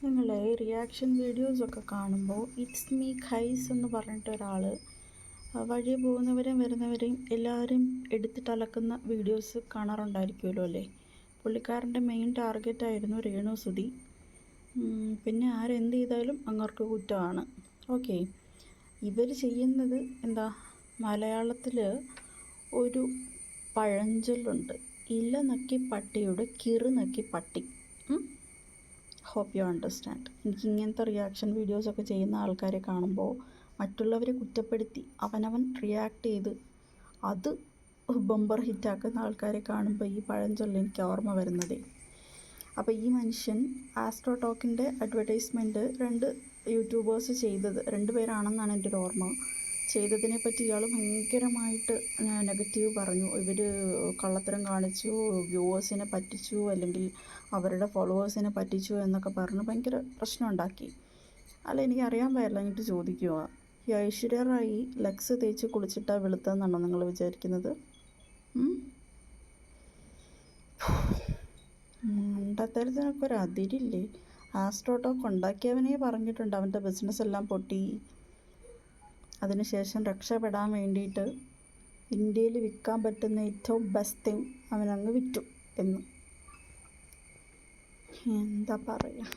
നിങ്ങളെ റിയാക്ഷൻ വീഡിയോസൊക്കെ കാണുമ്പോൾ ഇറ്റ്സ് മീ ഖൈസ് എന്ന് പറഞ്ഞിട്ടൊരാൾ വഴി പോകുന്നവരെയും വരുന്നവരെയും എല്ലാവരും എടുത്തിട്ട് അലക്കുന്ന വീഡിയോസ് കാണാറുണ്ടായിരിക്കുമല്ലോ അല്ലേ. പുള്ളിക്കാരൻ്റെ മെയിൻ ടാർഗറ്റായിരുന്നു രേണു സുധി. പിന്നെ ആരെന്ത് ചെയ്താലും അങ്ങർക്ക് കുറ്റമാണ്. ഓക്കെ, ഇവർ ചെയ്യുന്നത് എന്താ, മലയാളത്തിൽ ഒരു പഴഞ്ചൊല്ലുണ്ട്, ഇല നക്കി പട്ടിയുടെ കിറു നക്കി പട്ടി. Hope you understand. എനിക്ക് ഇങ്ങനത്തെ റിയാക്ഷൻ വീഡിയോസൊക്കെ ചെയ്യുന്ന ആൾക്കാരെ കാണുമ്പോൾ മറ്റുള്ളവരെ കുറ്റപ്പെടുത്തി അവനവൻ റിയാക്ട് ചെയ്ത് അത് ബമ്പർ ഹിറ്റാക്കുന്ന ആൾക്കാരെ കാണുമ്പോൾ ഈ പഴഞ്ചൊല്ല് എനിക്ക് ഓർമ്മ വരുന്നതേ. അപ്പോൾ ഈ മനുഷ്യൻ ആസ്ട്രോ ടോക്കിൻ്റെ അഡ്വർടൈസ്മെൻറ്റ് 2 യൂട്യൂബേഴ്സ് ചെയ്തത്, 2 പേരാണെന്നാണ് എൻ്റെ ഒരു ഓർമ്മ. ചെയ്തതിനെ പറ്റി ഇയാൾ ഭയങ്കരമായിട്ട് നെഗറ്റീവ് പറഞ്ഞു. ഇവർ കള്ളത്തരം കാണിച്ചു, വ്യൂവേഴ്സിനെ പറ്റിച്ചു, അല്ലെങ്കിൽ അവരുടെ ഫോളോവേഴ്സിനെ പറ്റിച്ചു എന്നൊക്കെ പറഞ്ഞ് ഭയങ്കര പ്രശ്നം ഉണ്ടാക്കി. അല്ല, എനിക്ക് അറിയാൻ പാടില്ല, എന്നിട്ട് ചോദിക്കുക, ഈ ഐശ്വര്യ റായി ലക്സ് തേച്ച് കുളിച്ചിട്ടാ വെളുത്തതെന്നാണോ നിങ്ങൾ വിചാരിക്കുന്നത്? മണ്ടത്തരത്തിനൊക്കെ ഒരു അതിരില്ലേ. ആസ്ട്രോ ടോക്ക് ഉണ്ടാക്കിയവനെ പറഞ്ഞിട്ടുണ്ട് അവൻ്റെ ബിസിനസ് എല്ലാം പൊട്ടി, അതിനുശേഷം രക്ഷപ്പെടാൻ വേണ്ടിയിട്ട് ഇന്ത്യയിൽ വിൽക്കാൻ പറ്റുന്ന ഏറ്റവും ബെസ്റ്റ് തിങ് അവനങ്ങ് വിറ്റു എന്ന്. എന്താ പറയുക.